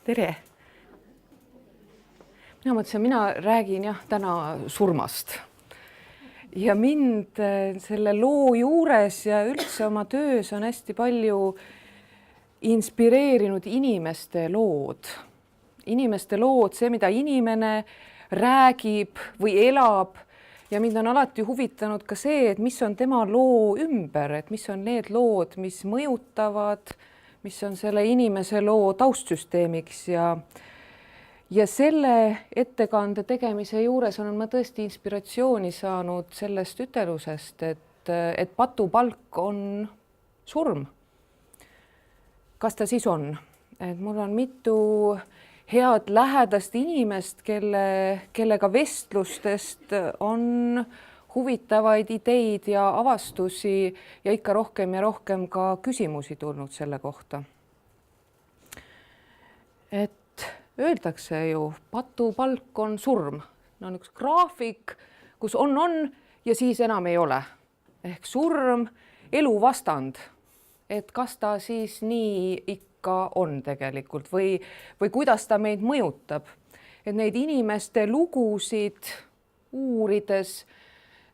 Tere! Mina mõtlesin, mina räägin täna surmast. Ja mind selle loo juures ja üldse oma töös on hästi palju inspireerinud inimeste lood. Inimeste lood, see, mida inimene räägib või elab. Ja mind on alati huvitanud ka see, et mis on tema loo ümber, et mis on need lood, mis mõjutavad, mis on selle inimese loo taustsüsteemiks ja selle ettekande tegemise juures olen ma tõesti inspiratsiooni saanud sellest ütelusest, et patupalk on surm. Kas ta siis on? Et mul on mitu head lähedast inimest, kellega vestlustest on huvitavaid ideid ja avastusi ja ikka rohkem ja rohkem ka küsimusi tulnud selle kohta. Et öeldakse ju, patupalk on surm. On üks graafik, kus on ja siis enam ei ole. Ehk surm, elu vastand. Et kas ta siis nii ikka on tegelikult või kuidas ta meid mõjutab. Et neid inimeste lugusid uurides,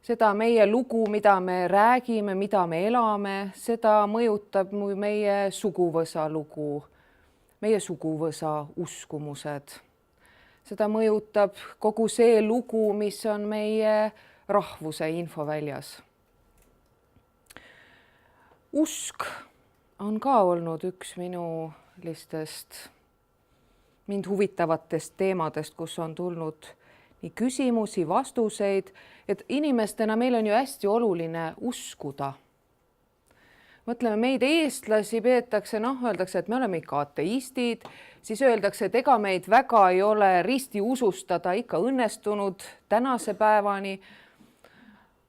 seda meie lugu, mida me räägime, mida me elame, seda mõjutab meie suguvõsa lugu, meie suguvõsa uskumused. Seda mõjutab kogu see lugu, mis on meie rahvuse infoväljas. Usk on ka olnud üks minu mind huvitavatest teemadest, kus on tulnud nii küsimusi, vastuseid, et inimestena meil on ju hästi oluline uskuda. Mõtleme, meid eestlasi peetakse, öeldakse, et me oleme ikka ateistid, siis öeldakse, et ega meid väga ei ole risti usustada ikka õnnestunud tänase päevani.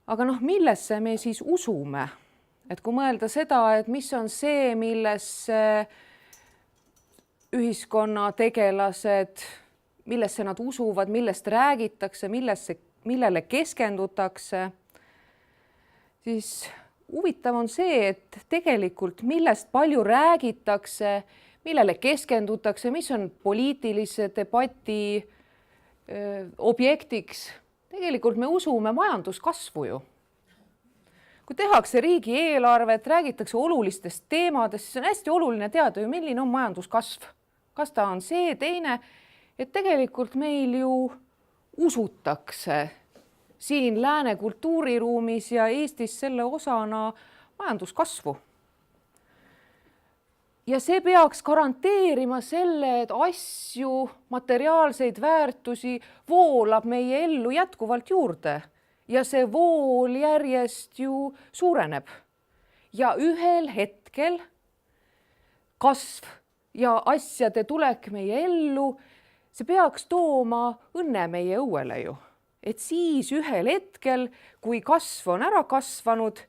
Aga millesse me siis usume? Et kui mõelda seda, et mis on see, millesse ühiskonna tegelased, millesse nad usuvad, millest räägitakse, millele keskendutakse, siis huvitav on see, et tegelikult millest palju räägitakse, millele keskendutakse, mis on poliitilise debati objektiks. Tegelikult me usume majanduskasvu ju. Kui tehakse riigieelarvet, räägitakse olulistest teemadest, siis on hästi oluline teada ju, milline on majanduskasv. Kas ta on see, teine, et tegelikult meil ju usutakse siin lääne kultuuriruumis ja Eestis selle osana majanduskasvu. Ja see peaks garanteerima selle, et asju, materiaalseid väärtusi voolab meie ellu jätkuvalt juurde. Ja see vool järjest ju suureneb. Ja ühel hetkel kasv ja asjade tulek meie ellu, see peaks tooma õnne meie õuele ju. Et siis ühel hetkel, kui kasv on ära kasvanud,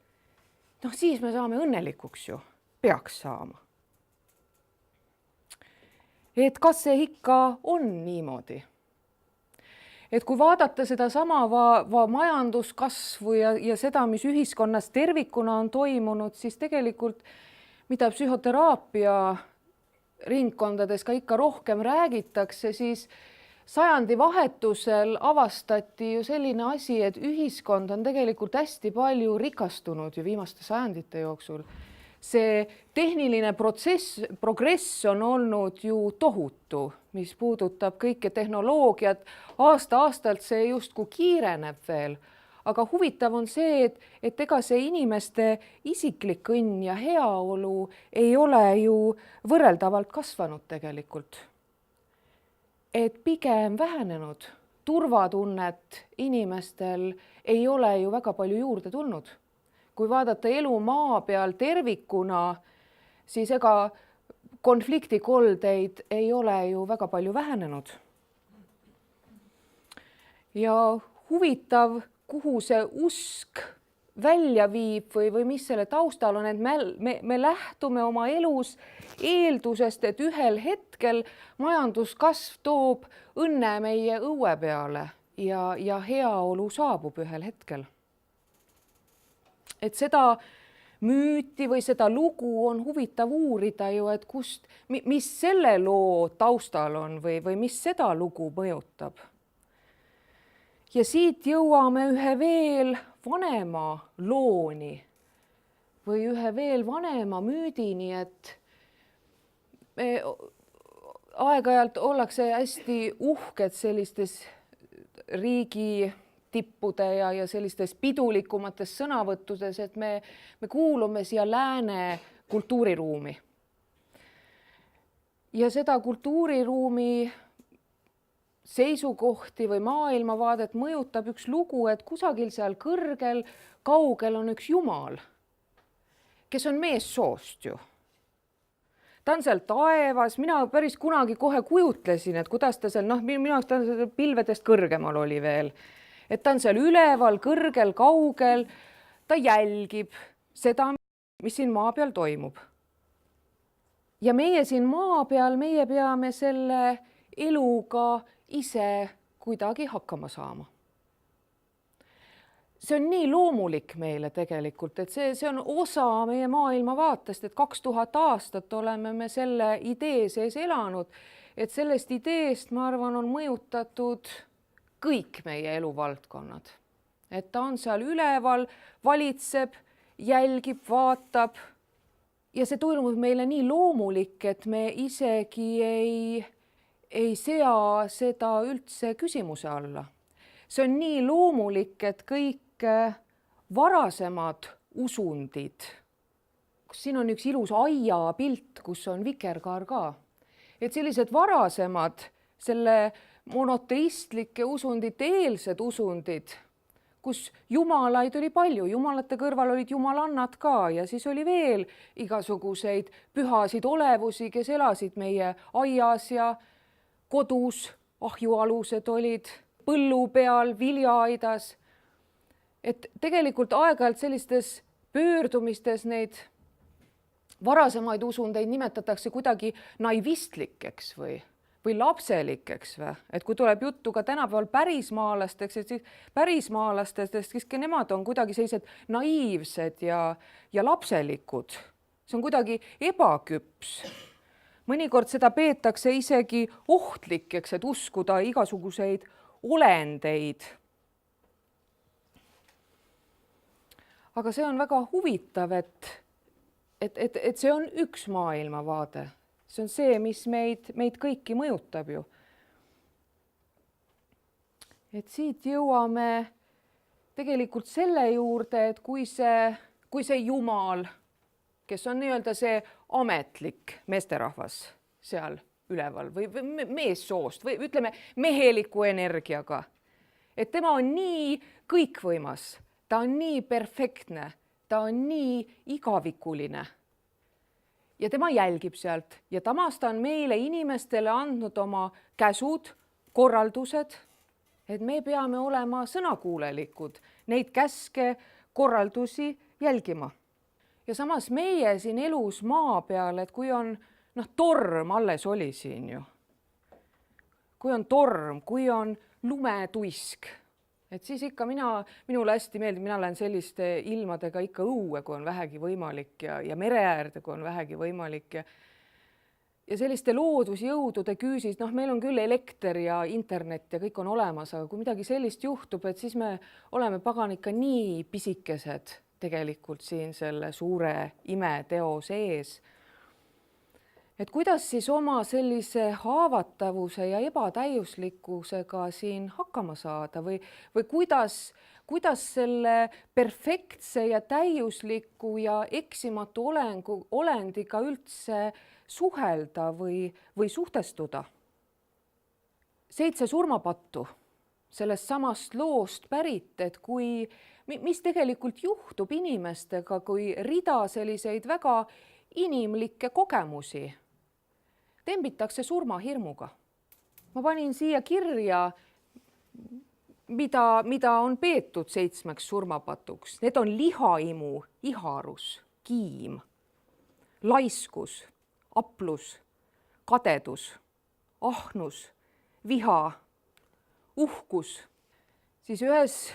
siis me saame õnnelikuks ju, peaks saama. Et kas see ikka on niimoodi? Et kui vaadata seda sama majanduskasvu ja seda, mis ühiskonnas tervikuna on toimunud, siis tegelikult, mida psühhoteraapia ringkondades ka ikka rohkem räägitakse, siis sajandi vahetusel avastati ju selline asi, et ühiskond on tegelikult hästi palju rikastunud ju viimaste sajandite jooksul. See tehniline progress on olnud ju tohutu, mis puudutab kõike tehnoloogiat. Aasta-aastalt see justkui kiireneb veel. Aga huvitav on see, et ega see inimeste isiklik õnn ja heaolu ei ole ju võrreldavalt kasvanud tegelikult. Et pigem vähenenud, turvatunnet inimestel ei ole ju väga palju juurde tulnud. Kui vaadata elu maa peal tervikuna, siis ega konfliktikoldeid ei ole ju väga palju vähenenud. Ja huvitav, kuhu see usk välja viib või mis selle taustal on, et me lähtume oma elus eeldusest, et ühel hetkel majanduskasv toob õnne meie õue peale ja heaolu saabub ühel hetkel. Et seda müüti või seda lugu on huvitav uurida ju, et kust, mis selle loo taustal on või mis seda lugu mõjutab. Ja siit jõuame ühe veel vanema looni või ühe veel vanema müüdini, et aeg-ajalt ollakse hästi uhked sellistes riigi tippude ja sellistes pidulikumates sõnavõttudes, et me kuulume siia lääne kultuuriruumi. Ja seda kultuuriruumi seisukohti või maailmavaadet mõjutab üks lugu, et kusagil seal kõrgel, kaugel on üks jumal, kes on meessoost ju. Ta on seal taevas, mina päris kunagi kohe kujutlesin, et kuidas ta seal, minu jaoks ta pilvedest kõrgemal oli veel. Et ta on seal üleval, kõrgel, kaugel, ta jälgib seda, mis siin maa peal toimub. Ja meie siin maa peal, meie peame selle eluga ise kuidagi hakkama saama. See on nii loomulik meile tegelikult, et see on osa meie maailmavaatest, et 2000 aastat oleme me selle idee sees elanud, et sellest ideest, ma arvan, on mõjutatud kõik meie eluvaldkonnad. Et ta on seal üleval, valitseb, jälgib, vaatab ja see toimub meile nii loomulik, et me isegi ei sea seda üldse küsimuse alla. See on nii loomulik, et kõik varasemad usundid, kus siin on üks ilus aia pilt, kus on vikerkaar ka, et sellised varasemad, selle monoteistlike usundite eelsed usundid, kus jumalaid oli palju, jumalate kõrval olid jumalannad ka ja siis oli veel igasuguseid pühasid olevusi, kes elasid meie aias ja kodus, ahjualused olid põllu peal, viljaaidas. Et tegelikult aeg-ajalt sellistes pöördumistes neid varasemaid usundeid nimetatakse kuidagi naivistlikeks või lapselikeks või, et kui tuleb juttu ka tänapäeval pärismaalasteks, et siis pärismaalastest, siis nemad on kuidagi sellised naiivsed ja lapselikud. See on kuidagi ebaküps. Mõnikord seda peetakse isegi ohtlikeks, et uskuda igasuguseid olendeid. Aga see on väga huvitav, et see on üks maailmavaade. See on see, mis meid kõiki mõjutab ju. Et siit jõuame tegelikult selle juurde, et kui see jumal, kes on nii-öelda see ametlik meesterahvas seal üleval või meessoost või ütleme meheliku energiaga, et tema on nii kõikvõimas, ta on nii perfektne, ta on nii igavikuline ja tema jälgib sealt ja tamas ta on meile inimestele andnud oma käsud, korraldused, et me peame olema sõnakuulelikud, neid käske, korraldusi jälgima. Ja samas meie siin elus maa peal, et kui on torm alles oli siin ju, kui on torm, kui on lumetuisk, et siis ikka minule hästi meeldib, mina lähen selliste ilmadega ikka õue, kui on vähegi võimalik ja mere äärde, kui on vähegi võimalik. Ja selliste loodusjõudude küüsis, meil on küll elekter ja internet ja kõik on olemas, aga kui midagi sellist juhtub, et siis me oleme pagan ikka nii pisikesed tegelikult siin selle suure imeteo sees. Et kuidas siis oma sellise haavatavuse ja ebatäiuslikkusega siin hakkama saada või kuidas selle perfektse ja täiusliku ja eksimatu olendiga üldse suhelda või suhtestuda. 7 surmapattu sellest samast loost pärit, et mis tegelikult juhtub inimestega, kui rida selliseid väga inimlikke kogemusi tembitakse surmahirmuga. Ma panin siia kirja, mida on peetud 7 surmapatuks. Need on lihaimu, iharus, kiim, laiskus, aplus, kadedus, ahnus, viha, uhkus. Siis ühes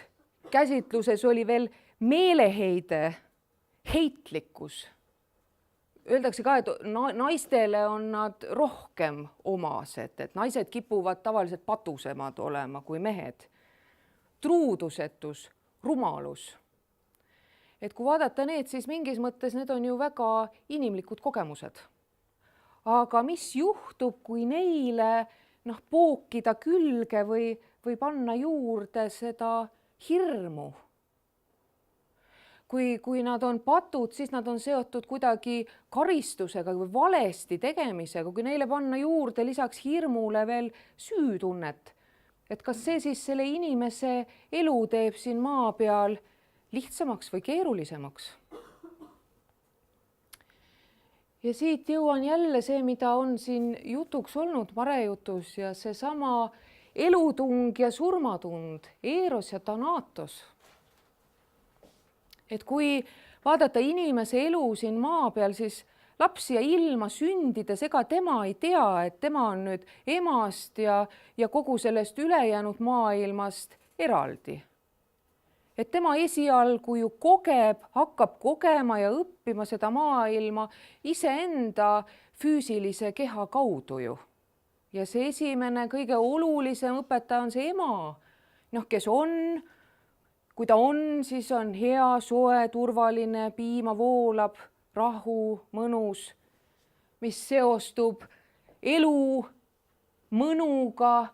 käsitluses oli veel meeleheide heitlikkus. Öeldakse ka, et naistele on nad rohkem omased, et naised kipuvad tavaliselt patusemad olema kui mehed. Truudusetus, rumalus. Et kui vaadata need, siis mingis mõttes need on ju väga inimlikud kogemused. Aga mis juhtub, kui neile pookida külge või panna juurde seda hirmu? Kui nad on patud, siis nad on seotud kuidagi karistusega või valesti tegemisega, kui neile panna juurde lisaks hirmule veel süütunnet. Et kas see siis selle inimese elu teeb siin maa peal lihtsamaks või keerulisemaks? Ja siit jõuan jälle see, mida on siin jutuks olnud marejutus ja seesama elutung ja surmatund, Eros ja Thanatos. Et kui vaadata inimese elu siin maa peal, siis lapsi ja ilma sündides, ega tema ei tea, et tema on nüüd emast ja kogu sellest ülejäänud maailmast eraldi. Et tema esialgu ju hakkab kogema ja õppima seda maailma iseenda füüsilise keha kaudu ju. Ja see esimene kõige olulisem õpetaja on see ema, kes on. Kui ta on, siis on hea, soe, turvaline, piima voolab, rahu, mõnus, mis seostub elu mõnuga,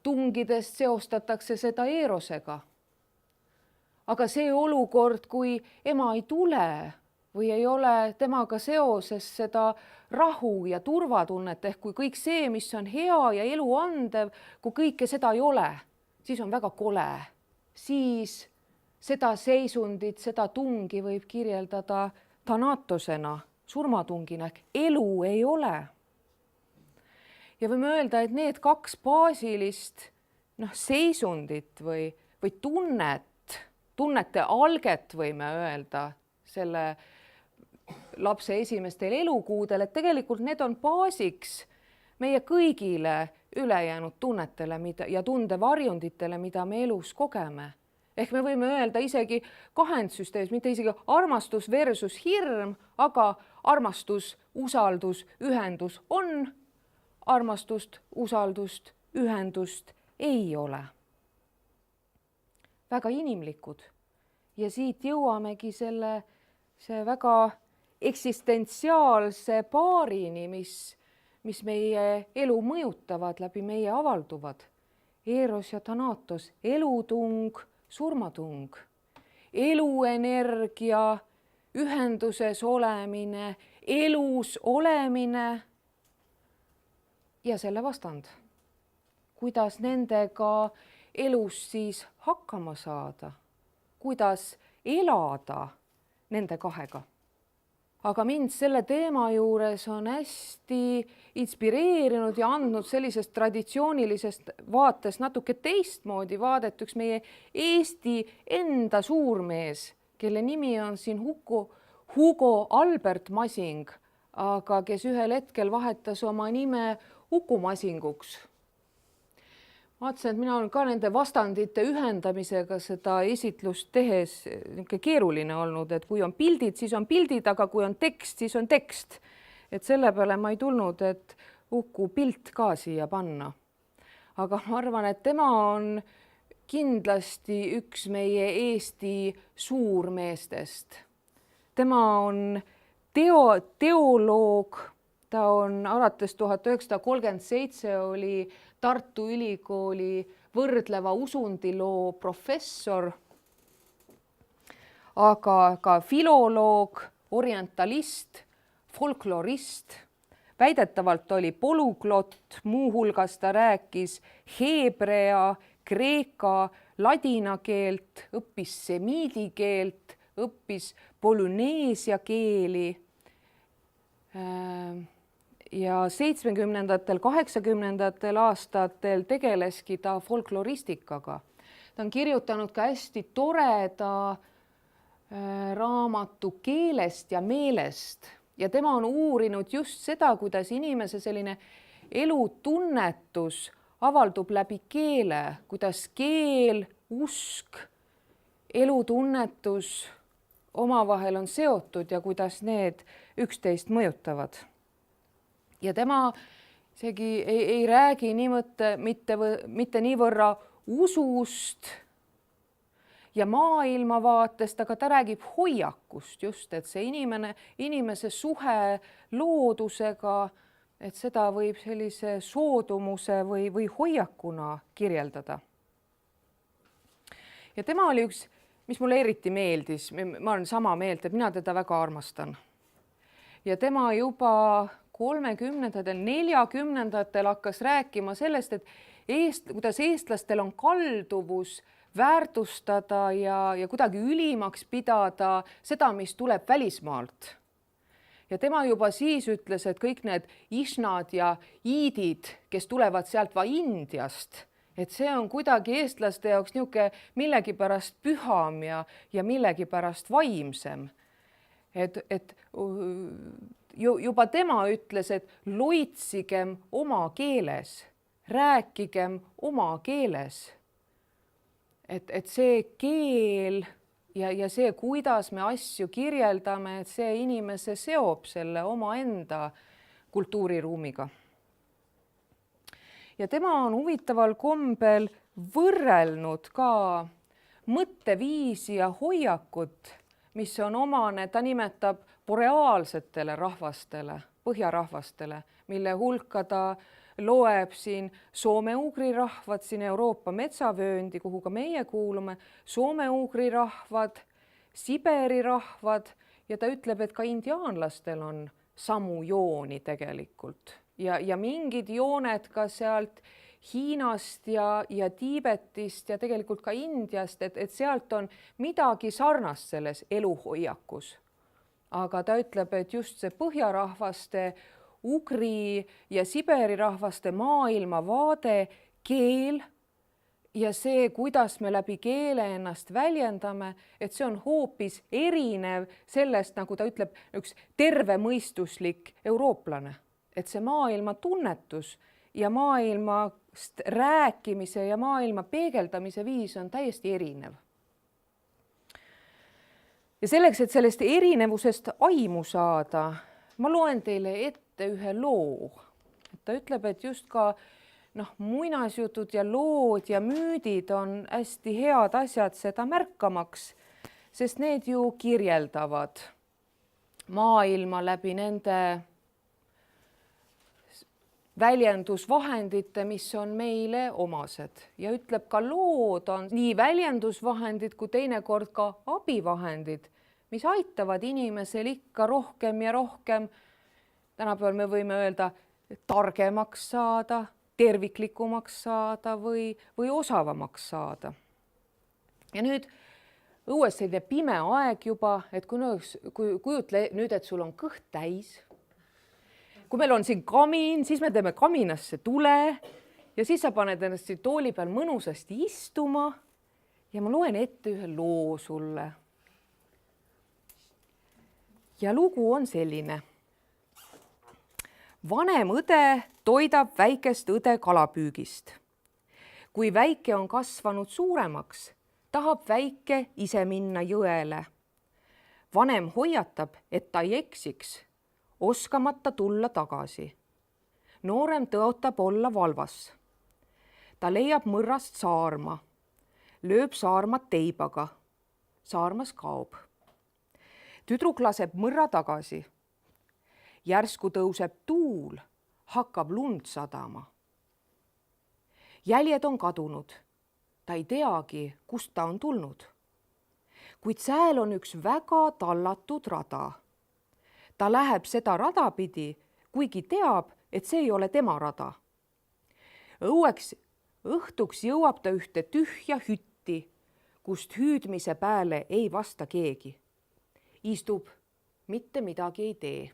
tungidest seostatakse seda Erosega. Aga see olukord, kui ema ei tule või ei ole temaga seoses seda rahu ja turvatunnet, ehk kui kõik see, mis on hea ja elu andev, kui kõike seda ei ole, siis on väga kole. Siis seda seisundit, seda tungi võib kirjeldada Thanatosena, surmatungina, ehk elu ei ole. Ja võime öelda, et need kaks baasilist seisundit või tunnete alget võime öelda selle lapse esimestel elukuudel, et tegelikult need on baasiks meie kõigile ülejäänud tunnetele ja tundevarjunditele, mida me elus kogeme. Ehk me võime öelda isegi kahendsüsteemis, mitte isegi armastus versus hirm, aga armastus, usaldus, ühendus on, armastust, usaldust, ühendust ei ole. Väga inimlikud. Ja siit jõuamegi see väga eksistentsiaalse paarini, mis meie elu mõjutavad, läbi meie avalduvad. Eros ja Thanatos, elutung, surmatung, eluenergia, ühenduses olemine, elus olemine ja selle vastand. Kuidas nendega elus siis hakkama saada? Kuidas elada nende kahega? Aga mind selle teema juures on hästi inspireerinud ja andnud sellisest traditsioonilisest vaatest natuke teistmoodi vaadet üks meie Eesti enda suurmees, kelle nimi on siin Hugo Albert Masing, aga kes ühel hetkel vahetas oma nime Uku Masinguks. Vaatasin, et mina olen ka nende vastandite ühendamisega seda esitlust tehes keeruline olnud, et kui on pildid, siis on pildid, aga kui on tekst, siis on tekst. Et selle peale ma ei tulnud, et Uku pilt ka siia panna. Aga ma arvan, et tema on kindlasti üks meie Eesti suurmeestest. Tema on teoloog, ta on alates 1937 oli Tartu Ülikooli võrdleva usundiloo professor, aga ka filoloog, orientalist, folklorist. Väidetavalt oli polüglott, muuhulgas ta rääkis heebrea, kreeka, ladina keelt, õppis semiidi keelt, õppis polüneesia keeli. Ja 70-ndatel, 80-ndatel aastatel tegeleski ta folkloristikaga. Ta on kirjutanud ka hästi toreda raamatu keelest ja meelest ja tema on uurinud just seda, kuidas inimese selline elutunnetus avaldub läbi keele, kuidas keel, usk, elutunnetus omavahel on seotud ja kuidas need üksteist mõjutavad. Ja tema isegi ei räägi mitte niivõrra usust ja maailmavaatest, aga ta räägib hoiakust just, et see inimese suhe loodusega, et seda võib sellise soodumuse või hoiakuna kirjeldada. Ja tema oli üks, mis mulle eriti meeldis, ma olen sama meelt, et mina teda väga armastan. Ja tema juba 30-ndatel, 40-ndatel hakkas rääkima sellest, et kuidas eestlastel on kalduvus väärtustada ja kuidagi ülimaks pidada seda, mis tuleb välismaalt. Ja tema juba siis ütles, et kõik need isnad ja iidid, kes tulevad sealt Indiast, et see on kuidagi eestlaste jaoks niisugune millegipärast püham ja millegipärast vaimsem. Et juba tema ütles, et loitsigem oma keeles, rääkigem oma keeles. Et see keel ja see, kuidas me asju kirjeldame, et see inimese seob selle omaenda kultuuriruumiga. Ja tema on huvitaval kombel võrrelnud ka mõtteviisi ja hoiakut, mis on omane, ta nimetab boreaalsetele rahvastele, põhjarahvastele, mille hulka ta loeb siin soome-ugri rahvad, siin Euroopa metsavööndi, kuhu ka meie kuulume, soome-ugri rahvad, Siberi rahvad ja ta ütleb, et ka indiaanlastel on samu jooni tegelikult ja mingid jooned ka sealt Hiinast ja Tiibetist ja tegelikult ka Indiast, et sealt on midagi sarnast selles eluhoiakus. Aga ta ütleb, et just see põhjarahvaste, ugri ja Siberi rahvaste maailmavaade, keel ja see, kuidas me läbi keele ennast väljendame, et see on hoopis erinev sellest, nagu ta ütleb, üks tervemõistuslik eurooplane. Et see maailma tunnetus ja maailmast rääkimise ja maailma peegeldamise viis on täiesti erinev. Ja selleks, et sellest erinevusest aimu saada, ma loen teile ette ühe loo. Ta ütleb, et just ka muinasjutud ja lood ja müüdid on hästi head asjad seda märkamaks, sest need ju kirjeldavad maailma läbi nende väljendusvahendite, mis on meile omased. Ja ütleb, ka lood on nii väljendusvahendid kui teinekord ka abivahendid, mis aitavad inimesel ikka rohkem ja rohkem, tänapäeval me võime öelda, targemaks saada, terviklikumaks saada või osavamaks saada. Ja nüüd õues selline pime aeg juba, et kujutle nüüd, et sul on kõht täis. Kui meil on siin kamin, siis me teeme kaminasse tule ja siis sa paned ennast siin tooli peal mõnusasti istuma ja ma loen ette ühe loo sulle. Ja lugu on selline. Vanem õde toidab väikest õde kalapüügist. Kui väike on kasvanud suuremaks, tahab väike ise minna jõele. Vanem hoiatab, et ta ei eksiks, oskamata tulla tagasi. Noorem tõotab olla valvas. Ta leiab mõrrast saarma, lööb saarmat teibaga. Saarmas kaob. Tüdruk laseb mõrra tagasi. Järsku tõuseb tuul, hakkab lund sadama. Jäljed on kadunud. Ta ei teagi, kust ta on tulnud. Kuid sääl on üks väga tallatud rada. Ta läheb seda rada pidi, kuigi teab, et see ei ole tema rada. Õhtuks jõuab ta ühte tühja hütti, kust hüüdmise pääle ei vasta keegi. Istub, mitte midagi ei tee.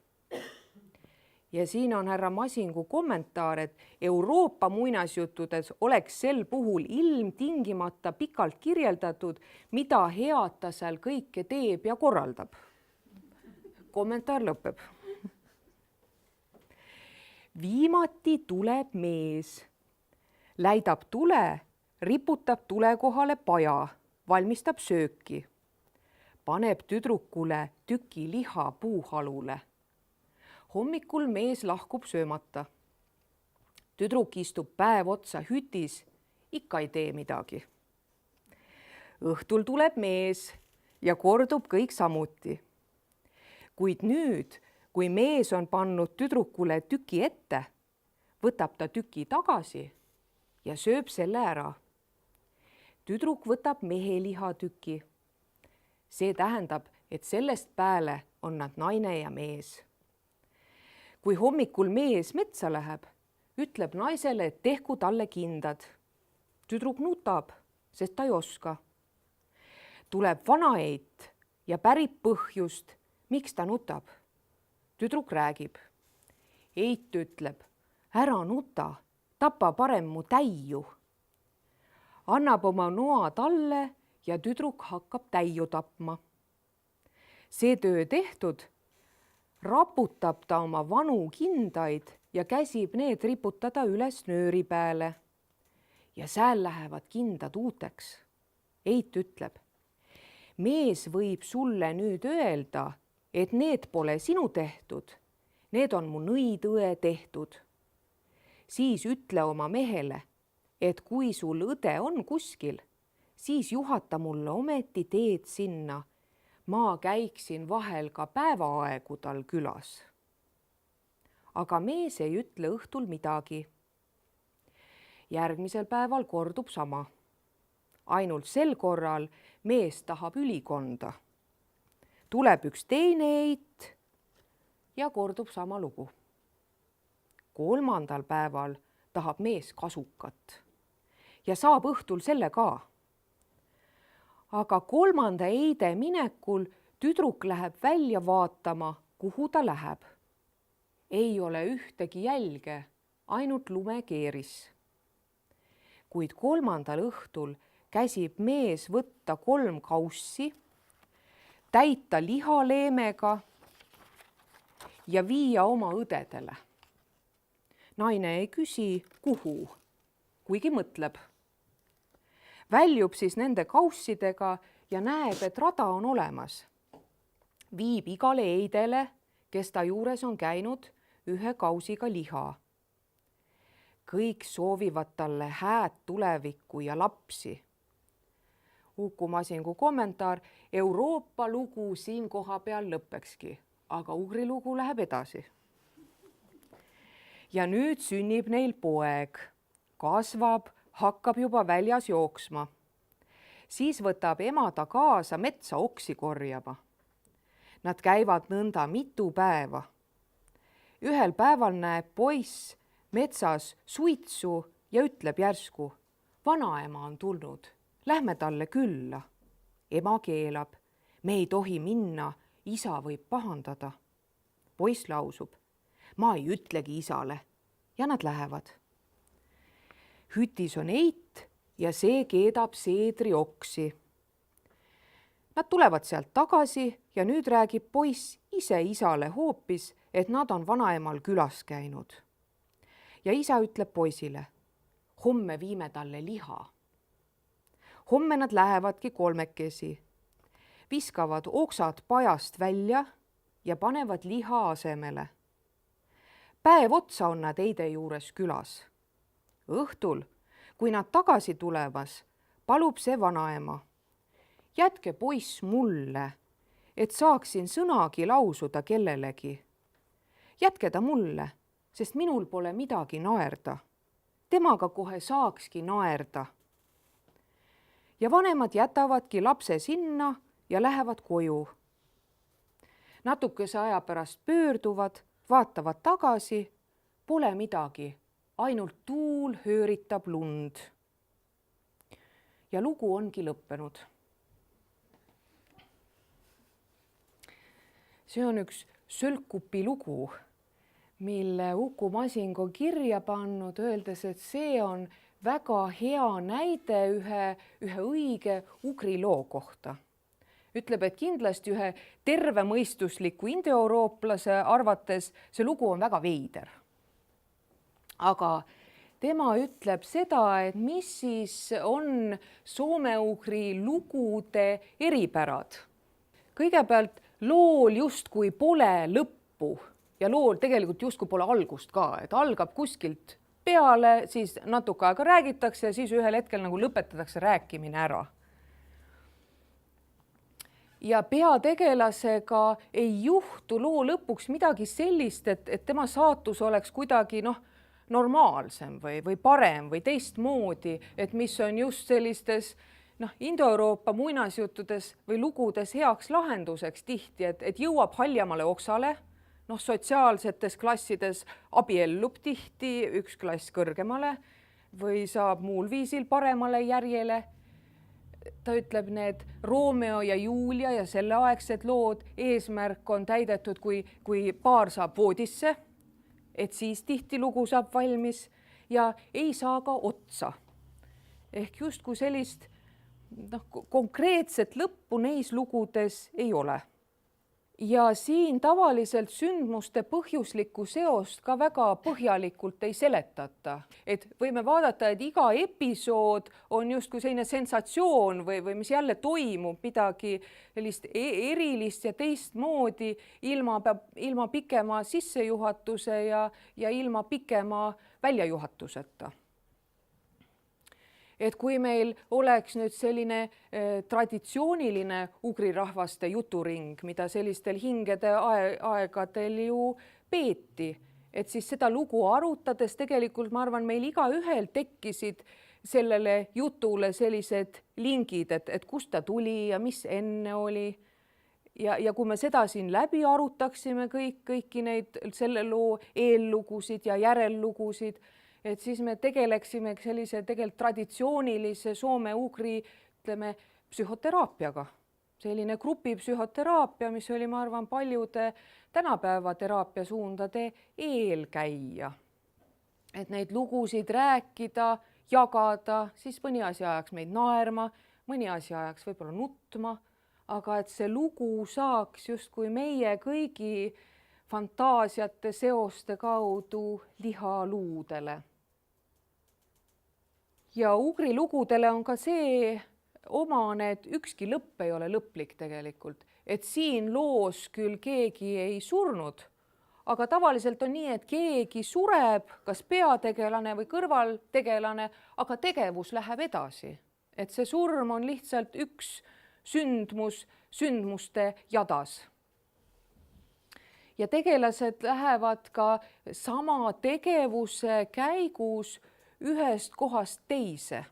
Ja siin on härra Masingu kommentaar, et Euroopa muinasjuttudes oleks sel puhul ilmtingimata pikalt kirjeldatud, mida head ta seal kõike teeb ja korraldab. Kommentaar lõpeb. Viimati tuleb mees, läidab tule, riputab tule kohale paja, valmistab sööki. paneb tüdrukule tüki liha puuhalule. Hommikul mees lahkub söömata. Tüdruk istub päev otsa hütis, ikka ei tee midagi. Õhtul tuleb mees ja kordub kõik samuti. Kuid nüüd, kui mees on pannud tüdrukule tüki ette, võtab ta tüki tagasi ja sööb selle ära. Tüdruk võtab mehe lihatüki. See tähendab, et sellest peale on nad naine ja mees. Kui hommikul mees metsa läheb, ütleb naisele, et tehku talle kindad. Tüdruk nutab, sest ta ei oska. Tuleb vanaeit ja pärib põhjust, miks ta nutab. Tüdruk räägib. Eit ütleb, ära nuta, tapa parem mu täiu. Annab oma noa talle ja tüdruk hakkab täiu tapma. See töö tehtud, raputab ta oma vanu kindaid ja käsib need riputada üles nööri peale. Ja sääl lähevad kindad uuteks. Eit ütleb, mees võib sulle nüüd öelda, et need pole sinu tehtud, need on mu nõidõe tehtud. Siis ütle oma mehele, et kui sul õde on kuskil, siis juhata mulle ometi teed sinna. Ma käiksin vahel ka päevaaegu tal külas. Aga mees ei ütle õhtul midagi. Järgmisel päeval kordub sama. Ainult sel korral mees tahab ülikonda. Tuleb üks teine eit ja kordub sama lugu. 3. päeval tahab mees kasukat ja saab õhtul selle ka. Aga 3. eide minekul tüdruk läheb välja vaatama, kuhu ta läheb. Ei ole ühtegi jälge, ainult lumekeeris. Kuid 3. õhtul käsib mees võtta 3 kaussi, täita lihaleemega ja viia oma õdedele. Naine ei küsi, kuhu, kuigi mõtleb. Väljub siis nende kaussidega ja näeb, et rada on olemas. Viib igale eidele, kes ta juures on käinud, 1 kausiga liha. Kõik soovivad talle hääd tulevikku ja lapsi. Uku Masingu kommentaar, Euroopa lugu siin koha peal lõppekski, aga Ugri lugu läheb edasi. Ja nüüd sünnib neil poeg, kasvab, hakkab juba väljas jooksma. Siis võtab ema ta kaasa metsa oksi korjama. Nad käivad nõnda mitu päeva. Ühel päeval näeb poiss metsas suitsu ja ütleb järsku, vanaema on tulnud, lähme talle külla. Ema keelab, me ei tohi minna, isa võib pahandada. Poiss lausub, ma ei ütlegi isale ja nad lähevad. Hütis on eit ja see keedab seedrioksi. Nad tulevad sealt tagasi ja nüüd räägib poiss ise isale hoopis, et nad on vanaemal külas käinud. Ja isa ütleb poisile, homme viime talle liha. Homme nad lähevadki 3. Viskavad oksad pajast välja ja panevad liha asemele. Päev otsa on nad eide juures külas. Õhtul, kui nad tagasi tulemas, palub see vanaema. Jätke poiss mulle, et saaksin sõnagi lausuda kellelegi. Jätke ta mulle, sest minul pole midagi naerda. Temaga kohe saakski naerda. Ja vanemad jätavadki lapse sinna ja lähevad koju. Natukese aja pärast pöörduvad, vaatavad tagasi, pole midagi, ainult tuul hööritab lund. Ja lugu ongi lõppenud. See on üks Sölkupi lugu, mille Uku Masing on kirja pannud, öeldes, et see on väga hea näide ühe õige ugri loo kohta. Ütleb, et kindlasti ühe tervemõistusliku indoeurooplase arvates see lugu on väga veider. Aga tema ütleb seda, et mis siis on soome-ugri lugude eripärad. kõigepealt lool justkui pole lõppu ja lool tegelikult justkui pole algust ka, et algab kuskilt peale, siis natuke aega räägitakse ja siis ühel hetkel nagu lõpetatakse rääkimine ära. Ja peategelasega ei juhtu loo lõpuks midagi sellist, et tema saatus oleks kuidagi normaalsem või parem või teistmoodi, et mis on just sellistes Indo-Euroopa muinasjuttudes või lugudes heaks lahenduseks tihti, et jõuab haljamale oksale, sotsiaalsetes klassides abiellub tihti üks klass kõrgemale või saab muul viisil paremale järjele. Ta ütleb, need Romeo ja Julia ja selleaegsed lood eesmärk on täidetud, kui paar saab voodisse, et siis tihti lugu saab valmis ja ei saa ka otsa. Ehk justkui sellist konkreetset lõppu neis lugudes ei ole. Ja siin tavaliselt sündmuste põhjuslikku seost ka väga põhjalikult ei seletata. Et võime vaadata, et iga episood on justkui selline sensatsioon või mis jälle toimub midagi sellist erilist ja teistmoodi ilma pikema sissejuhatuse ja ilma pikema väljajuhatuseta. Et kui meil oleks nüüd selline traditsiooniline ugri rahvaste juturing, mida sellistel hingede aegadel ju peeti, et siis seda lugu arutades tegelikult ma arvan, meil igaühel tekkisid sellele jutule sellised lingid, et kust ta tuli ja mis enne oli. Ja kui me seda siin läbi arutaksime kõiki neid selle loo eellugusid ja järellugusid, et siis me tegeleksime sellise tegelikult traditsioonilise soome-ugri, psühhoteraapiaga. Selline grupipsühhoteraapia, mis oli, ma arvan, paljude tänapäeva teraapiasuundade eelkäija. Et neid lugusid rääkida, jagada, siis mõni asi ajaks meid naerma, mõni asi ajaks võib-olla nutma, aga et see lugu saaks justkui meie kõigi fantaasiate seoste kaudu lihaluudele. Ja ugri lugudele on ka see omane, et ükski lõpp ei ole lõplik tegelikult. Et siin loos küll keegi ei surnud, aga tavaliselt on nii, et keegi sureb, kas peategelane või kõrvaltegelane, aga tegevus läheb edasi. Et see surm on lihtsalt üks sündmuste jadas. Ja tegelased lähevad ka sama tegevuse käigus ühest kohast teise.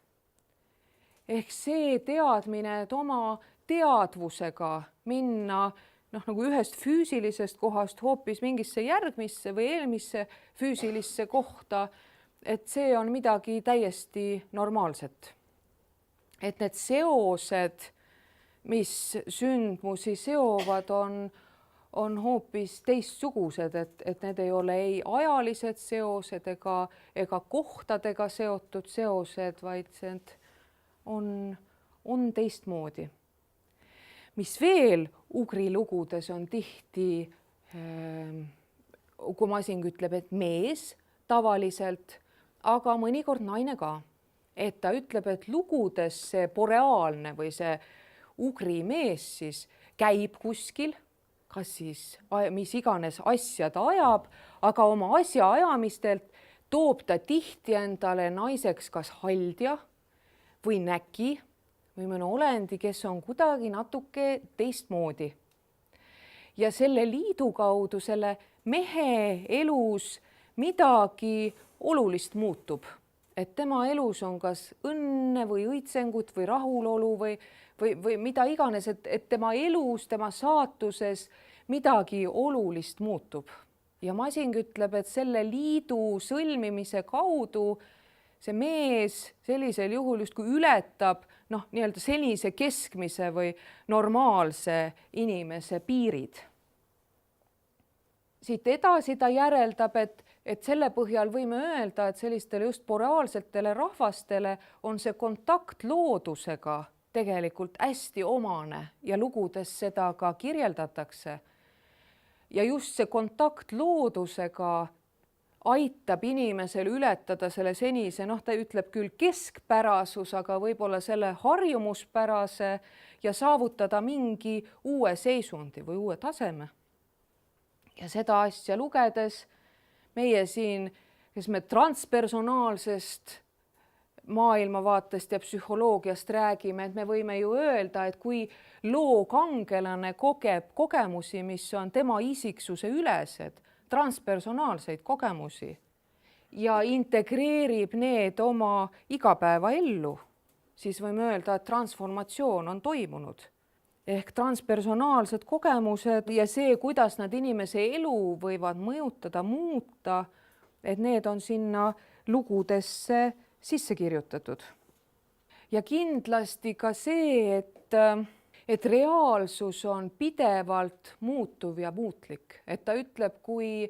Ehk see teadmine, et oma teadvusega minna nagu ühest füüsilisest kohast hoopis mingisse järgmisse või eelmisse füüsilisse kohta, et see on midagi täiesti normaalset. Et need seosed, mis sündmusi seovad, on hoopis teistsugused, et need ei ole ei ajalised seosed ega kohtadega seotud seosed, vaid see on teistmoodi. Mis veel ugri lugudes on tihti, kui Masing ütleb, et mees tavaliselt, aga mõnikord naine ka. Et ta ütleb, et lugudes see boreaalne või see ugri mees siis käib kuskil, kas siis mis iganes asja ta ajab, aga oma asja ajamistelt toob ta tihti endale naiseks kas haldja või näki või mõne olendi, kes on kuidagi natuke teistmoodi. Ja selle liidu kaudu selle mehe elus midagi olulist muutub. Et tema elus on kas õnne või õitsengut või rahulolu või mida iganes, et tema elus, tema saatuses midagi olulist muutub. Ja Masing ütleb, et selle liidu sõlmimise kaudu see mees sellisel juhul justkui ületab nii-öelda senise keskmise või normaalse inimese piirid. Siit edasi ta järeldab, et selle põhjal võime öelda, et sellistele just boreaalsetele rahvastele on see kontakt loodusega tegelikult hästi omane ja lugudes seda ka kirjeldatakse. Ja just see kontakt loodusega aitab inimesel ületada selle senise, ta ütleb küll keskpärasus, aga võib-olla selle harjumuspärase ja saavutada mingi uue seisundi või uue taseme. Ja seda asja lugedes meie siin, kes me transpersonaalsest maailmavaatest ja psühholoogiast räägime, et me võime ju öelda, et kui loo kangelane kogeb kogemusi, mis on tema isiksuse ülesed, transpersonaalseid kogemusi ja integreerib need oma igapäevaellu, siis võime öelda, et transformatsioon on toimunud. Ehk transpersonaalsed kogemused ja see, kuidas nad inimese elu võivad mõjutada, muuta, et need on sinna lugudesse sisse kirjutatud. Ja kindlasti ka see, et reaalsus on pidevalt muutuv ja muutlik. Et ta ütleb, kui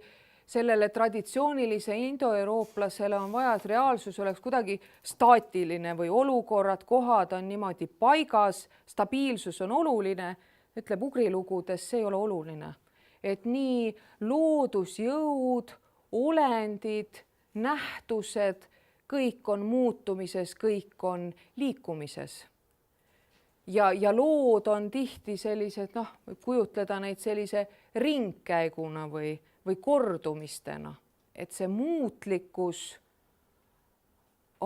sellele traditsioonilise indoeurooplasele on vaja, et reaalsus oleks kuidagi staatiline või olukorrad, kohad on niimoodi paigas, stabiilsus on oluline, ütleb Ugri lugudes, see ei ole oluline. Et nii loodusjõud, olendid, nähtused, kõik on muutumises, kõik on liikumises. Ja lood on tihti sellised, kujutleda neid sellise ringkäiguna või kordumistena, et see muutlikkus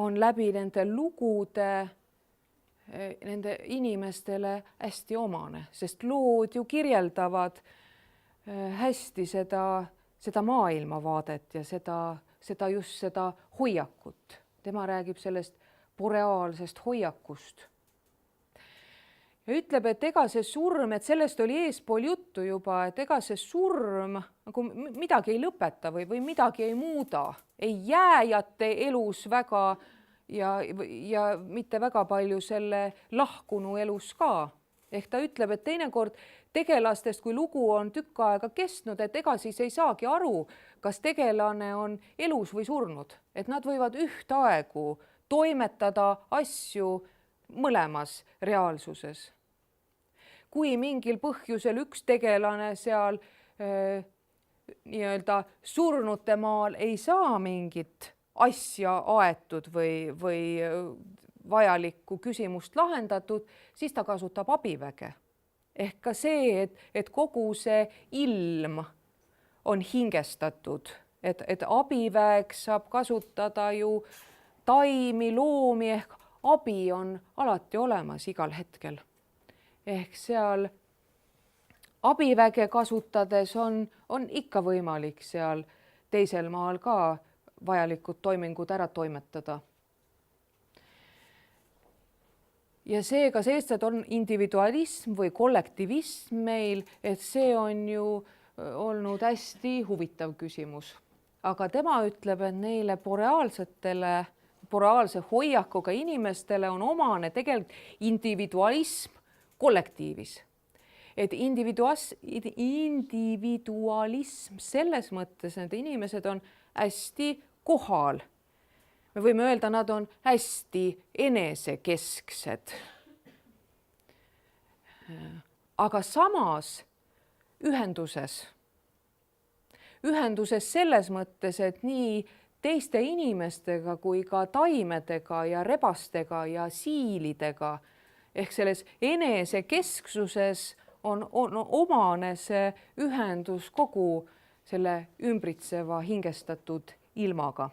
on läbi nende lugude nende inimestele hästi omane, sest lood ju kirjeldavad hästi seda maailmavaadet ja just seda hoiakut. Tema räägib sellest boreaalsest hoiakust. Ja ütleb, et ega see surm, et sellest oli eespool juttu juba, et ega see surm nagu midagi ei lõpeta või midagi ei muuda, ei jääjate elus väga ja mitte väga palju selle lahkunu elus ka. Ehk ta ütleb, et teinekord tegelastest, kui lugu on tükk aega kestnud, et ega siis ei saagi aru, kas tegelane on elus või surnud. Et nad võivad ühtaegu toimetada asju mõlemas reaalsuses. Kui mingil põhjusel üks tegelane seal nii-öelda surnute maal ei saa mingit asja aetud või vajalikku küsimust lahendatud, siis ta kasutab abiväge. Ehk ka see, et kogu see ilm on hingestatud, et abiväeg saab kasutada ju taimi, loomi, ehk abi on alati olemas igal hetkel. Ehk seal abiväge kasutades on ikka võimalik seal teisel maal ka vajalikud toimingud ära toimetada. Ja see, kas eestlased on individualism või kollektivism meil, et see on ju olnud hästi huvitav küsimus. Aga tema ütleb, et neile boreaalse hoiakuga inimestele on omane tegelikult individualism kollektiivis. Et individualism selles mõttes, need inimesed on hästi kohal. Me võime öelda, nad on hästi enesekesksed. Aga samas ühenduses selles mõttes, et nii teiste inimestega kui ka taimedega ja rebastega ja siilidega ehk selles enesekesksuses on omane see ühendus kogu selle ümbritseva hingestatud ilmaga.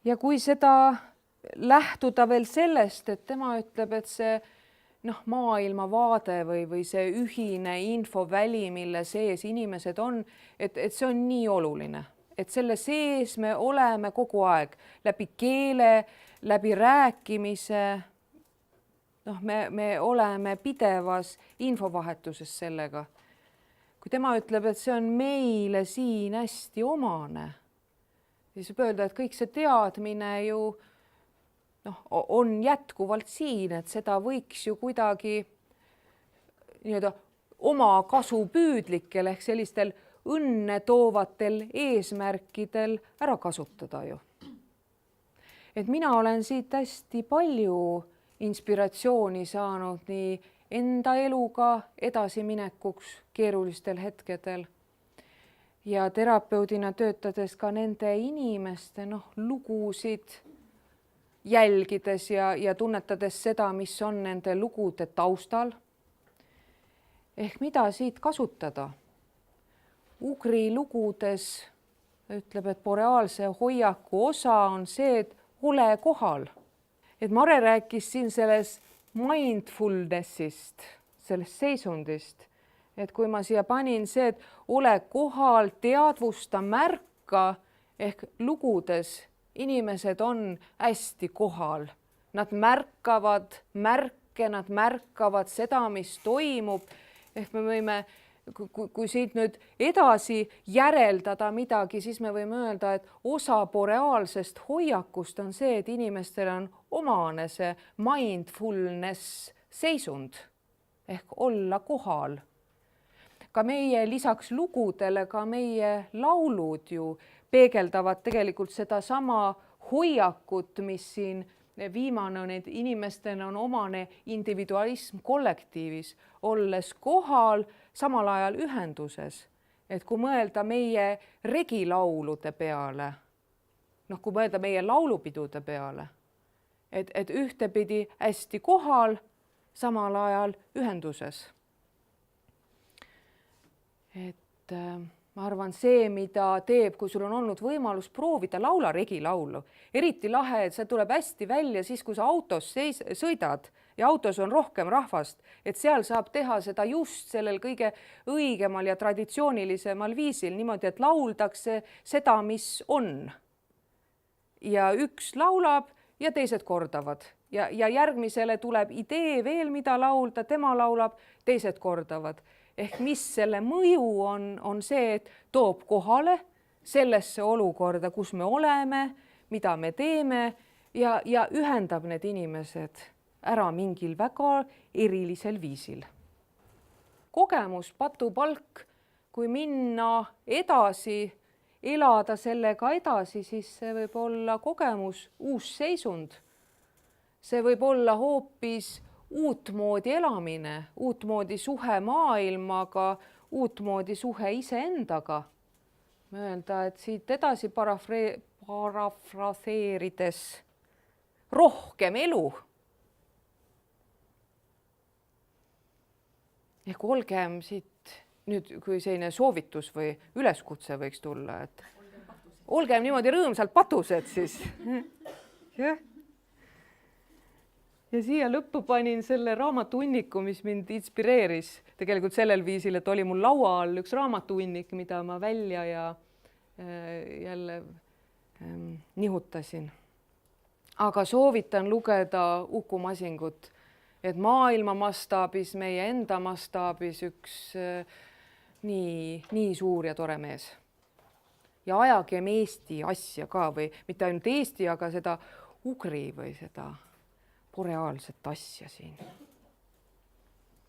Ja kui seda lähtuda veel sellest, et tema ütleb, et see maailmavaade või see ühine infoväli, mille sees inimesed on, et see on nii oluline, et selle sees me oleme kogu aeg läbi keele, läbi rääkimise, me oleme pidevas infovahetuses sellega. Kui tema ütleb, et see on meile siin hästi omane, siis võib öelda, et kõik see teadmine ju on jätkuvalt siin, et seda võiks ju kuidagi oma kasupüüdlikel ehk sellistel õnne toovatel eesmärkidel ära kasutada ju. Et mina olen siit hästi palju inspiratsiooni saanud nii enda eluga edasiminekuks keerulistel hetkedel. Ja terapeudina töötades ka nende inimeste lugusid jälgides ja tunnetades seda, mis on nende lugude taustal. Ehk mida siit kasutada? Ugri lugudes ütleb, et boreaalse hoiaku osa on see, et ole kohal. Et Mare rääkis siin sellest mindfulnessist, sellest seisundist. Et kui ma siia panin see, et ole kohal, teadvusta, märka, ehk lugudes inimesed on hästi kohal. Nad märkavad märke, nad märkavad seda, mis toimub. Ehk me võime, kui siit nüüd edasi järeldada midagi, siis me võime öelda, et osa boreaalsest hoiakust on see, et inimestel on omane see mindfulness seisund ehk olla kohal. Ka meie lisaks lugudele, ka meie laulud ju peegeldavad tegelikult seda sama hoiakut, mis siin viimane on, et inimestel on omane individualism kollektiivis, olles kohal, samal ajal ühenduses. Et kui mõelda meie regilaulude peale, kui mõelda meie laulupidude peale, et ühtepidi hästi kohal, samal ajal ühenduses. Et ma arvan, see, mida teeb, kui sul on olnud võimalus proovida laula regilaulu, eriti lahe, et see tuleb hästi välja siis, kui sa autos sõidad ja autos on rohkem rahvast, et seal saab teha seda just sellel kõige õigemal ja traditsioonilisemal viisil, niimoodi, et lauldakse seda, mis on. Ja üks laulab ja teised kordavad ja järgmisele tuleb idee veel, mida laulda, tema laulab, teised kordavad. Ehk mis selle mõju on see, et toob kohale sellesse olukorda, kus me oleme, mida me teeme ja ühendab need inimesed ära mingil väga erilisel viisil. Kogemus, patupalk, kui minna edasi, elada sellega edasi, siis see võib olla kogemus, uus seisund. See võib olla hoopis uutmoodi elamine, uutmoodi suhe maailmaga, uutmoodi suhe iseendaga. Mõelda, et siit edasi parafraseerides rohkem elu. Ehk olgem siit nüüd, kui selline soovitus või üleskutse võiks tulla, et olgem niimoodi rõõmsalt patused siis. Jah. Ja siia lõppu panin selle raamatuhunniku, mis mind inspireeris tegelikult sellel viisil, et oli mul laua all üks raamatuhunnik, mida ma välja ja jälle nihutasin. Aga soovitan lugeda Uku Masingut, et maailma mastaabis, meie enda mastaabis üks nii suur ja tore mees. Ja ajagem Eesti asja ka või mitte ainult Eesti, aga seda ugri või seda boreaalset asja siin.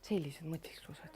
Sellised mõtisklused.